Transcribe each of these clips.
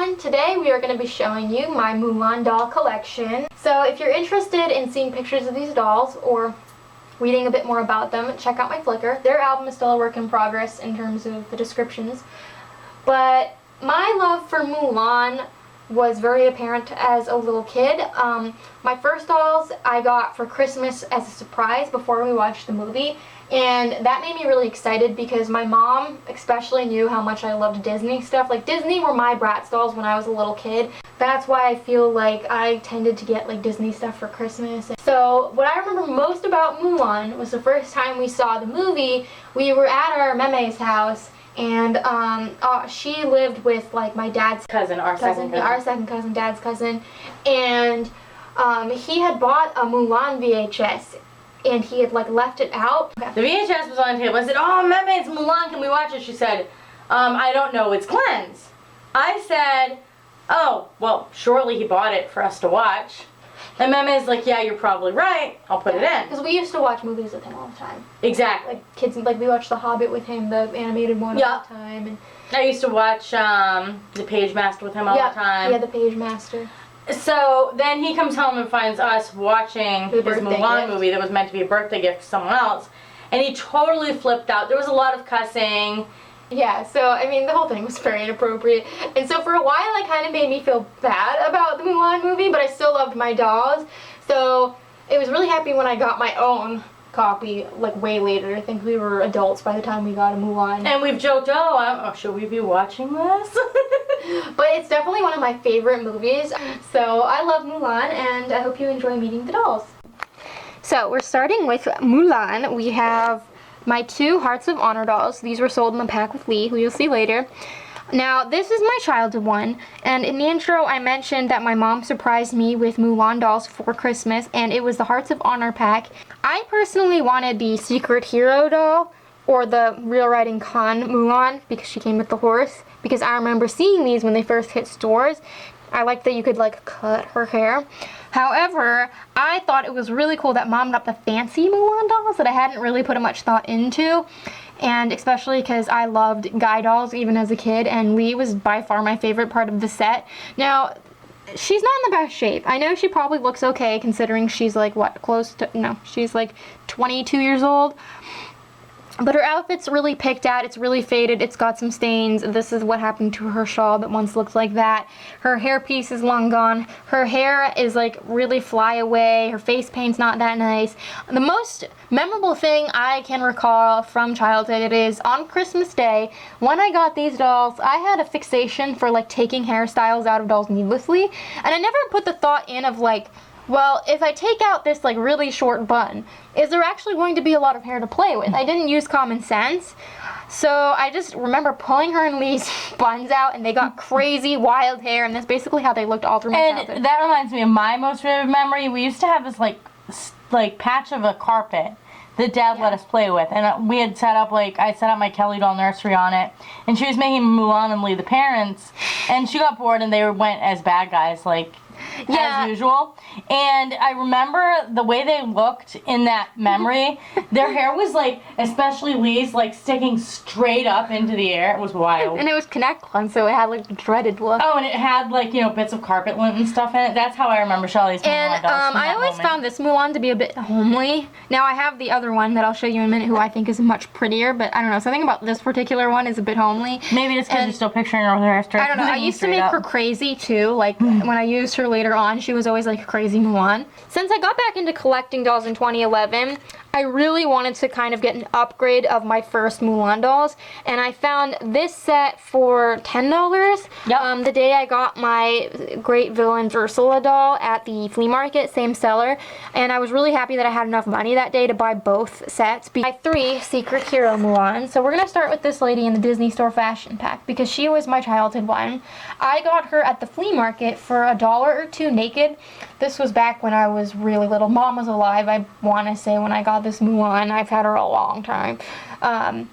everyone. Today we are going to be showing you my Mulan doll collection. So if you're interested in seeing pictures of these dolls or reading a bit more about them, check out my Flickr. Their album is still a work in progress in terms of the descriptions. But my love for Mulan was very apparent as a little kid. My first dolls I got for Christmas as a surprise before we watched the movie. And that made me really excited because my mom especially knew how much I loved Disney stuff. Like, Disney were my Bratz dolls when I was a little kid. That's why I feel like I tended to get like Disney stuff for Christmas. So what I remember most about Mulan was the first time we saw the movie, we were at our meme's house, and she lived with like my dad's cousin, our second cousin, dad's cousin, and he had bought a Mulan VHS. And he had like left it out. The VHS was on the table. I said, "Oh, Meme, it's Mulan. Can we watch it?" She said, "I don't know. It's Glenn's." I said, "Oh, well, surely he bought it for us to watch." And Meme's like, "Yeah, you're probably right. I'll put it in." Because we used to watch movies with him all the time. Exactly. Like kids, like we watched The Hobbit with him, the animated one all the time. And I used to watch The Page Master with him all the time. Yeah, The Page Master. So then he comes home and finds us watching his Mulan movie that was meant to be a birthday gift for someone else. And he totally flipped out. There was a lot of cussing. Yeah, so I mean the whole thing was very inappropriate. And so for a while it kind of made me feel bad about the Mulan movie, but I still loved my dolls. So it was really happy when I got my own copy like way later. I think we were adults by the time we got a Mulan. And we've joked, oh, should we be watching this? But it's definitely one of my favorite movies. So I love Mulan, and I hope you enjoy meeting the dolls. So we're starting with Mulan. We have my two Hearts of Honor dolls. These were sold in a pack with Lee, who you'll see later. Now, this is my childhood one, and in the intro I mentioned that my mom surprised me with Mulan dolls for Christmas, and it was the Hearts of Honor pack. I personally wanted the Secret Hero doll, or the Real Riding Khan Mulan, because she came with the horse, because I remember seeing these when they first hit stores. I liked that you could like cut her hair. However, I thought it was really cool that Mom got the fancy Mulan dolls that I hadn't really put much thought into. And especially because I loved guy dolls even as a kid, and Lee was by far my favorite part of the set. Now, she's not in the best shape. I know she probably looks okay considering she's like, what, she's like 22 years old. But her outfit's really picked out, it's really faded, it's got some stains. This is what happened to her shawl that once looked like that. Her hairpiece is long gone. Her hair is like really fly away. Her face paint's not that nice. The most memorable thing I can recall from childhood is on Christmas Day, when I got these dolls, I had a fixation for like taking hairstyles out of dolls needlessly. And I never put the thought in of like, well, if I take out this like really short bun, is there actually going to be a lot of hair to play with? I didn't use common sense. So I just remember pulling her and Lee's buns out, and they got crazy wild hair, and that's basically how they looked all through my childhood. And that reminds me of my most vivid memory. We used to have this like patch of a carpet that Dad let us play with, and we had set up I set up my Kelly doll nursery on it, and she was making Mulan and Lee the parents, and she got bored and they went as bad guys as usual. And I remember the way they looked in that memory. Their hair was especially Lee's, sticking straight up into the air. It was wild. And it was Connect One, so it had the dreaded look. Oh, and it had bits of carpet lint and stuff in it. That's how I remember Shelly's Mulan dolls. And I always found this Mulan to be a bit homely. Now I have the other one that I'll show you in a minute, who I think is much prettier, but I don't know, something about this particular one is a bit homely. Maybe it's because you're still picturing her with her hair straight. I don't know, I used to make her crazy too, when I used her later on, she was always crazy Mulan. Since I got back into collecting dolls in 2011, I really wanted to kind of get an upgrade of my first Mulan dolls, and I found this set for $10. Yep. The day I got my Great Villain Ursula doll at the flea market, same seller, and I was really happy that I had enough money that day to buy both sets. I have 3 Secret Hero Mulan, so we're going to start with this lady in the Disney Store fashion pack, because she was my childhood one. I got her at the flea market for $1 or $2 naked. This was back when I was really little. Mom was alive, I want to say, when I got this Mulan. I've had her a long time. And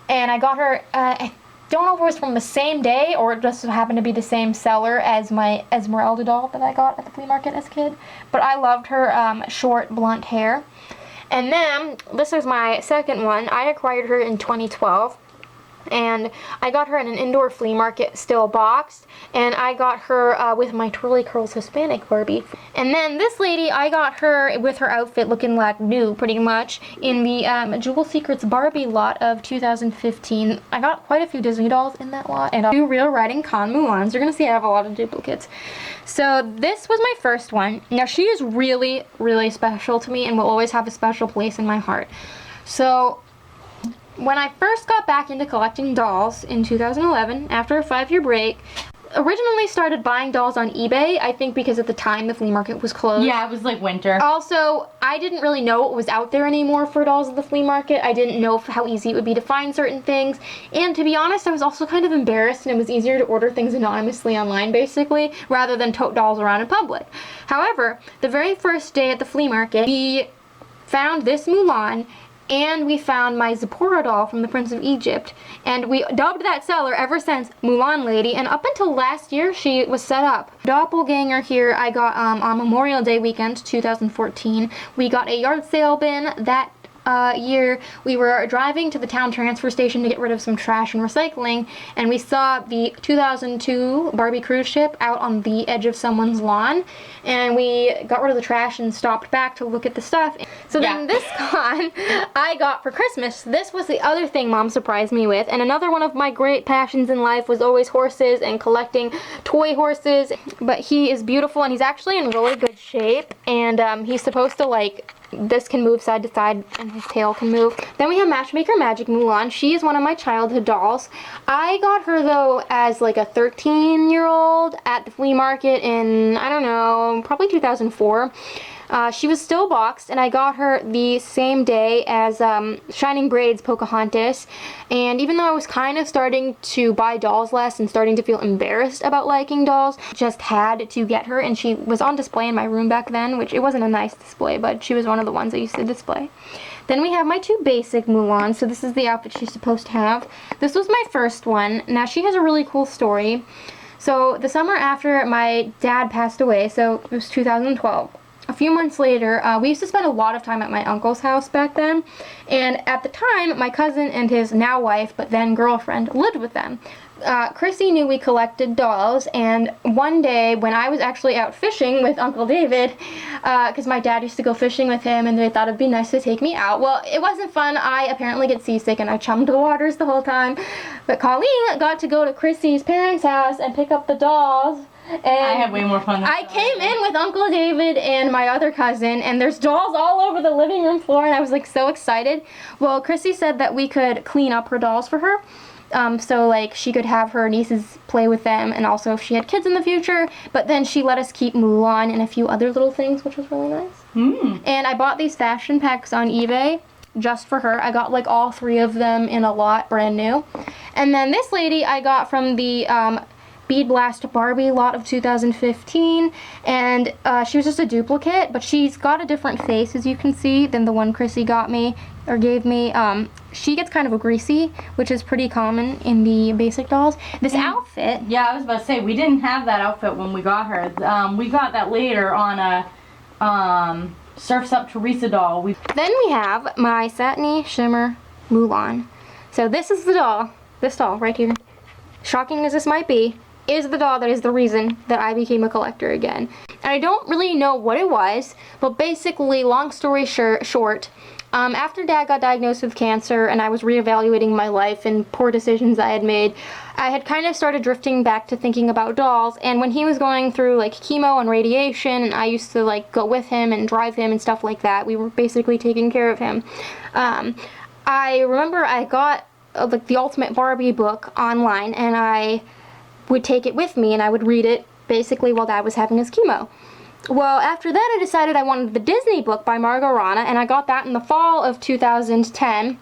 I got her, I don't know if it was from the same day or it just happened to be the same seller as my Esmeralda doll that I got at the flea market as a kid. But I loved her short, blunt hair. And then, this is my second one. I acquired her in 2012. And I got her at an indoor flea market, still boxed, and I got her with my Twirly Curls Hispanic Barbie. And then this lady, I got her with her outfit looking like new, pretty much, in the Jewel Secrets Barbie lot of 2015. I got quite a few Disney dolls in that lot, and 2 Real Riding Con Mulans. You're gonna see I have a lot of duplicates. So this was my first one. Now she is really, really special to me and will always have a special place in my heart. So when I first got back into collecting dolls in 2011, after a 5-year break, originally started buying dolls on eBay, I think because at the time the flea market was closed. Yeah, it was like winter. Also, I didn't really know what was out there anymore for dolls at the flea market. I didn't know how easy it would be to find certain things. And to be honest, I was also kind of embarrassed, and it was easier to order things anonymously online, basically, rather than tote dolls around in public. However, the very first day at the flea market, we found this Mulan, and we found my Zipporah doll from the Prince of Egypt, and we dubbed that seller ever since Mulan Lady, and up until last year she was set up. Doppelganger here I got on Memorial Day weekend 2014. We got a yard sale bin that year. We were driving to the town transfer station to get rid of some trash and recycling, and we saw the 2002 Barbie cruise ship out on the edge of someone's lawn, and we got rid of the trash and stopped back to look at the stuff. So then this con I got for Christmas. This was the other thing Mom surprised me with, and another one of my great passions in life was always horses and collecting toy horses. But he is beautiful, and he's actually in really good shape, and he's supposed to, like, this can move side to side and his tail can move. Then we have Matchmaker Magic Mulan. She is one of my childhood dolls. I got her though as like a 13-year-old at the flea market in, I don't know, probably 2004. She was still boxed, and I got her the same day as Shining Braids Pocahontas. And even though I was kind of starting to buy dolls less and starting to feel embarrassed about liking dolls, just had to get her, and she was on display in my room back then, which it wasn't a nice display, but she was one of the ones I used to display. Then we have my 2 basic Mulans. So this is the outfit she's supposed to have. This was my first one. Now she has a really cool story. So the summer after my dad passed away, so it was 2012. A few months later, we used to spend a lot of time at my uncle's house back then, and at the time, my cousin and his now wife, but then girlfriend, lived with them. Chrissy knew we collected dolls, and one day when I was actually out fishing with Uncle David, because my dad used to go fishing with him, and they thought it'd be nice to take me out. Well, it wasn't fun. I apparently get seasick, and I chummed the waters the whole time. But Colleen got to go to Chrissy's parents' house and pick up the dolls. And I had way more fun than I came in with Uncle David and my other cousin, and there's dolls all over the living room floor, and I was like so excited. Well, Chrissy said that we could clean up her dolls for her. So like she could have her nieces play with them, and also if she had kids in the future. But then she let us keep Mulan and a few other little things, which was really nice. And I bought these fashion packs on eBay just for her. I got like all 3 of them in a lot, brand new. And then this lady I got from the Bead Blast Barbie lot of 2015, and she was just a duplicate, but she's got a different face, as you can see, than the one Chrissy got me, or gave me. She gets kind of a greasy, which is pretty common in the basic dolls. This outfit... Yeah, I was about to say, we didn't have that outfit when we got her. We got that later on a Surf's Up Teresa doll. Then we have my Satiny Shimmer Mulan. So this is the doll, this doll right here. Shocking as this might be, is the doll that is the reason that I became a collector again. And I don't really know what it was, but basically, long story short, after Dad got diagnosed with cancer and I was reevaluating my life and poor decisions I had made, I had kind of started drifting back to thinking about dolls. And when he was going through like chemo and radiation, and I used to like go with him and drive him and stuff like that, we were basically taking care of him. I remember I got like the Ultimate Barbie book online, and I would take it with me and I would read it basically while Dad was having his chemo. Well, after that I decided I wanted the Disney book by Margot Rana, and I got that in the fall of 2010.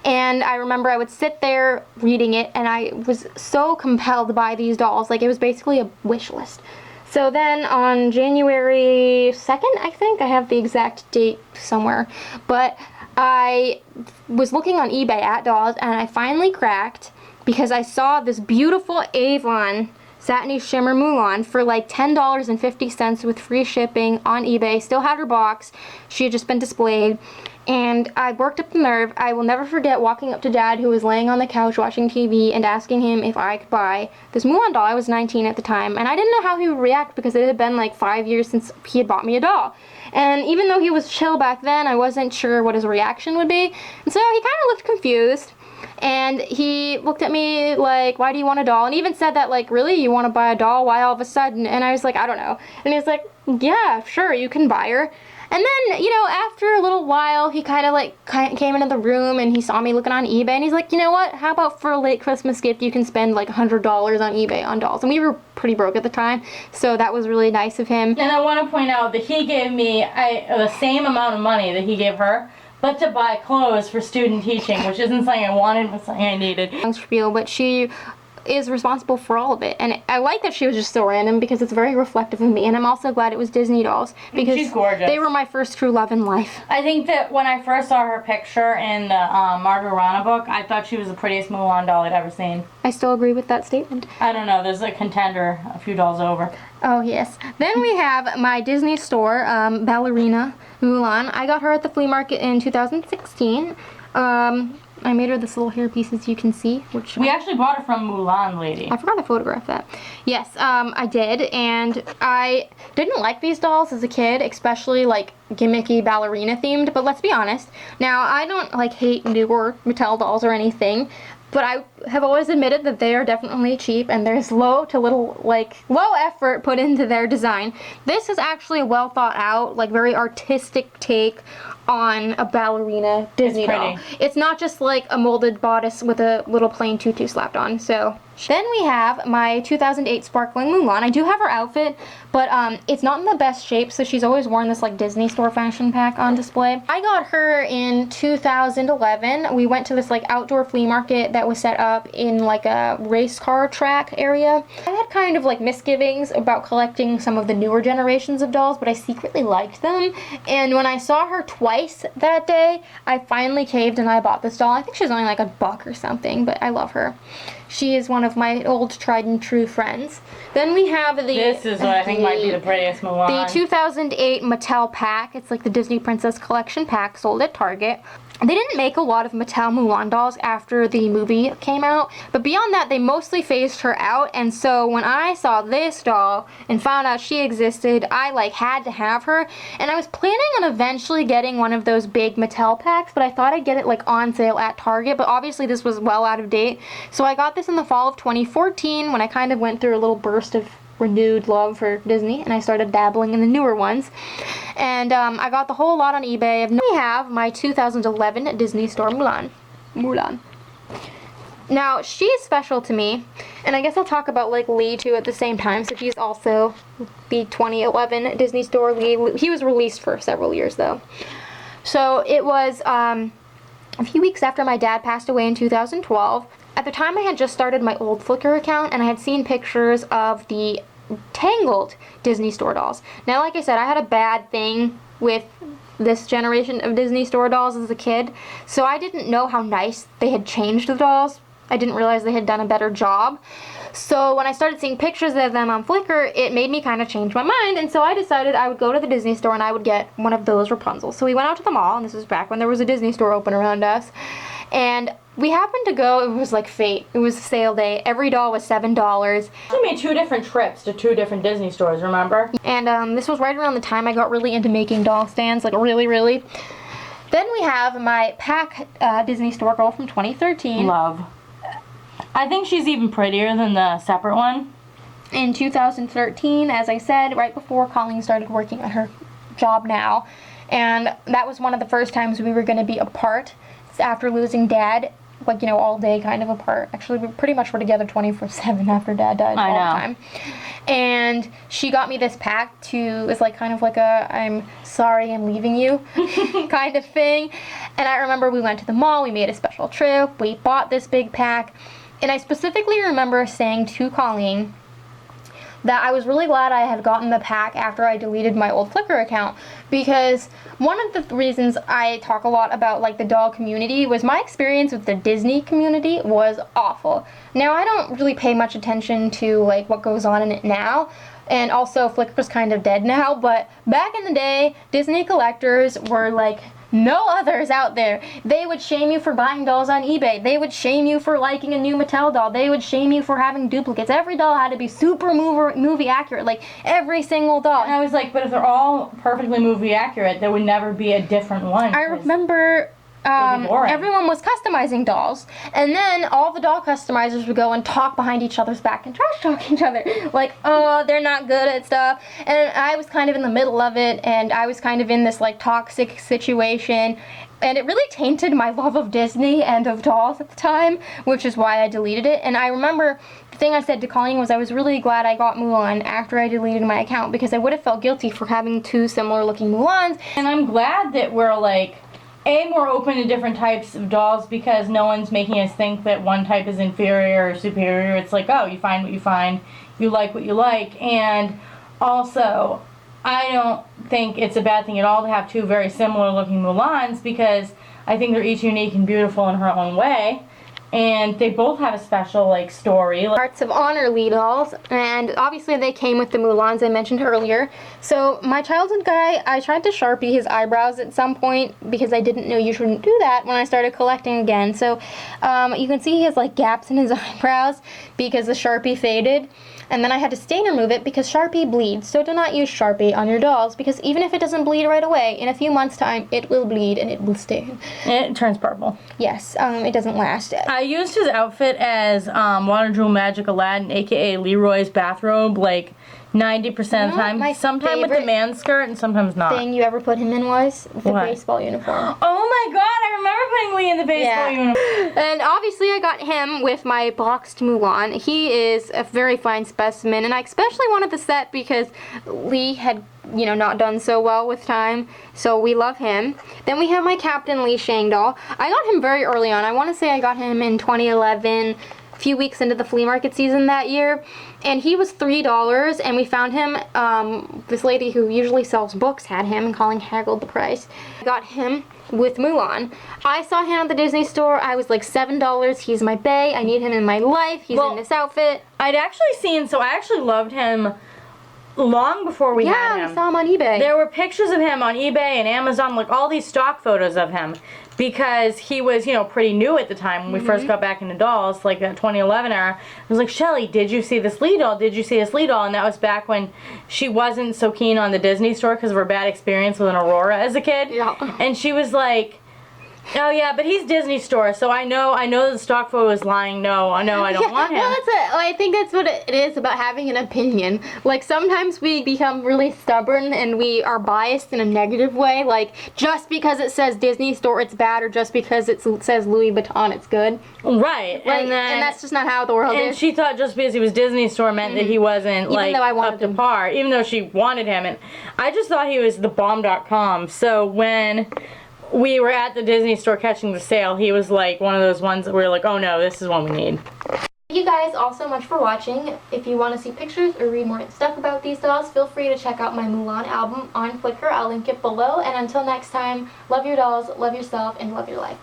And I remember I would sit there reading it, and I was so compelled by these dolls. Like, it was basically a wish list. So then on January 2nd, I think, I have the exact date somewhere, but I was looking on eBay at dolls, and I finally cracked because I saw this beautiful Avon Satiny Shimmer Mulan for like $10.50 with free shipping on eBay. Still had her box. She had just been displayed. And I worked up the nerve. I will never forget walking up to Dad, who was laying on the couch watching TV, and asking him if I could buy this Mulan doll. I was 19 at the time, and I didn't know how he would react because it had been like 5 years since he had bought me a doll. And even though he was chill back then, I wasn't sure what his reaction would be. And so he kind of looked confused. And he looked at me like, why do you want a doll? And he even said that, like, really, you want to buy a doll? Why all of a sudden? And I was like, I don't know. And he was like, yeah, sure, you can buy her. And then, you know, after a little while, he kind of like came into the room and he saw me looking on eBay and he's like, you know what? How about for a late Christmas gift, you can spend like $100 on eBay on dolls. And we were pretty broke at the time, so that was really nice of him. And I want to point out that he gave me the same amount of money that he gave her, but to buy clothes for student teaching, which isn't something I wanted, but something I needed. Spiel, but she is responsible for all of it, and I like that she was just so random because it's very reflective of me. And I'm also glad it was Disney dolls because she's gorgeous. They were my first true love in life. I think that when I first saw her picture in the Margarana book, I thought she was the prettiest Mulan doll I'd ever seen. I still agree with that statement. I don't know, there's a contender a few dolls over. Oh yes. Then we have my Disney Store Ballerina Mulan. I got her at the flea market in 2016. I made her this little hair piece, as you can see, which we actually bought her from Mulan Lady. I forgot to photograph that. Yes, I did, and I didn't like these dolls as a kid, especially like gimmicky ballerina themed, but let's be honest. Now, I don't like hate newer Mattel dolls or anything, but I have always admitted that they are definitely cheap and there's low effort put into their design. This is actually a well thought out, like very artistic take on a ballerina Disney doll. It's not just like a molded bodice with a little plain tutu slapped on. So then we have my 2008 Sparkling Mulan. I do have her outfit, but it's not in the best shape, so she's always worn this like Disney Store fashion pack on display. I got her in 2011. We went to this like outdoor flea market that was set up in like a race car track area. I had kind of like misgivings about collecting some of the newer generations of dolls, but I secretly liked them. And when I saw her twice that day, I finally caved and I bought this doll. I think she's only like $1 or something, but I love her. She is one of my old tried and true friends. Then we have this is what I think might be the prettiest Mulan. The 2008 Mattel pack. It's like the Disney Princess Collection pack sold at Target. They didn't make a lot of Mattel Mulan dolls after the movie came out, but beyond that, they mostly phased her out, and so when I saw this doll and found out she existed, I like had to have her, and I was planning on eventually getting one of those big Mattel packs, but I thought I'd get it like on sale at Target, but obviously this was well out of date, so I got this in the fall of 2014 when I kind of went through a little burst of renewed love for Disney, and I started dabbling in the newer ones. And I got the whole lot on eBay. We have my 2011 Disney Store Mulan. Now, she's special to me, and I guess I'll talk about like Lee too at the same time. So he's also the 2011 Disney Store Lee. He was released for several years though. So it was a few weeks after my dad passed away in 2012. At the time, I had just started my old Flickr account, and I had seen pictures of the Tangled Disney Store dolls. Now, like I said, I had a bad thing with this generation of Disney Store dolls as a kid, so I didn't know how nice they had changed the dolls. I didn't realize they had done a better job. So when I started seeing pictures of them on Flickr, it made me kind of change my mind, and so I decided I would go to the Disney Store and I would get one of those Rapunzels. So we went out to the mall, and this was back when there was a Disney Store open around us, and we happened to go, it was like fate. It was a sale day. Every doll was $7. We made 2 different trips to 2 different Disney stores, remember? And this was right around the time I got really into making doll stands, like really. Then we have my pack Disney Store girl from 2013. Love. I think she's even prettier than the separate one. In 2013, as I said, right before Colleen started working at her job now. And that was one of the first times we were going to be apart after losing Dad. Like, you know, all day kind of apart. Actually, we pretty much were together 24/7 after Dad died all the time. And she got me this pack it's like kind of like a I'm sorry I'm leaving you kind of thing. And I remember we went to the mall, we made a special trip, we bought this big pack. And I specifically remember saying to Colleen, that I was really glad I had gotten the pack after I deleted my old Flickr account, because one of the reasons I talk a lot about like the doll community was my experience with the Disney community was awful. Now I don't really pay much attention to like what goes on in it now, and also Flickr's kind of dead now, but back in the day, Disney collectors were like no others out there. They would shame you for buying dolls on eBay. They would shame you for liking a new Mattel doll. They would shame you for having duplicates. Every doll had to be super movie accurate, like every single doll. And I was like, but if they're all perfectly movie accurate, there would never be a different one. I remember everyone was customizing dolls, and then all the doll customizers would go and talk behind each other's back and trash talk each other, like, oh, they're not good at stuff. And I was kind of in the middle of it, and I was kind of in this like toxic situation, and it really tainted my love of Disney and of dolls at the time, which is why I deleted it. And I remember the thing I said to Colleen was I was really glad I got Mulan after I deleted my account, because I would have felt guilty for having two similar looking Mulans. And I'm glad that we're like more open to different types of dolls, because no one's making us think that one type is inferior or superior. It's like, oh, you find what you find, you like what you like. And also, I don't think it's a bad thing at all to have two very similar looking Mulans, because I think they're each unique and beautiful in her own way. And they both have a special like story. Hearts of Honor lead dolls, and obviously they came with the Mulans I mentioned earlier. So my childhood guy, I tried to Sharpie his eyebrows at some point because I didn't know you shouldn't do that when I started collecting again. So you can see he has like gaps in his eyebrows because the Sharpie faded. And then I had to stain remove it because Sharpie bleeds. So do not use Sharpie on your dolls, because even if it doesn't bleed right away, in a few months' time, it will bleed and it will stain. It turns purple. Yes, it doesn't last. I used his outfit as Water Jewel Magic Aladdin, aka Leroy's bathrobe, like 90% of the time. My sometimes with the man skirt and sometimes not. Thing you ever put him in was the What? baseball uniform. Oh my god, I remember putting Lee in the baseball uniform. And obviously I got him with my boxed Mulan. He is a very fine specimen, and I especially wanted the set because Lee had, you know, not done so well with time, so we love him. Then we have my Captain Lee Shang doll. I got him very early on. I want to say I got him in 2011, a few weeks into the flea market season that year, and he was $3, and we found him, this lady who usually sells books had him, and Colleen haggled the price. I got him with Mulan. I saw him at the Disney store. I was like $7. He's my bae. I need him in my life. He's in this outfit. I'd actually seen, so I actually loved him long before we had him. Yeah, we saw him on eBay. There were pictures of him on eBay and Amazon, like all these stock photos of him, because he was, you know, pretty new at the time when we first got back into dolls, like that 2011 era. I was like, Shelly, did you see this Lee doll? Did you see this Lee doll? And that was back when she wasn't so keen on the Disney store because of her bad experience with an Aurora as a kid. Yeah. And she was like, oh yeah, but he's Disney store, so I know the stock photo is lying. No, I don't want him. Well, I think that's what it is about having an opinion. Like, sometimes we become really stubborn and we are biased in a negative way. Like, just because it says Disney store, it's bad, or just because it says Louis Vuitton, it's good. Right. Like, and that's just not how the world and is. she thought just because he was Disney store meant that he wasn't like though I wanted up to him. par, even though she wanted him. And I just thought he was the bomb.com. So when we were at the Disney store catching the sale, he was like one of those ones that we were like, oh no, this is one we need. Thank you guys all so much for watching. If you want to see pictures or read more stuff about these dolls, feel free to check out my Mulan album on Flickr. I'll link it below. And until next time, love your dolls, love yourself, and love your life.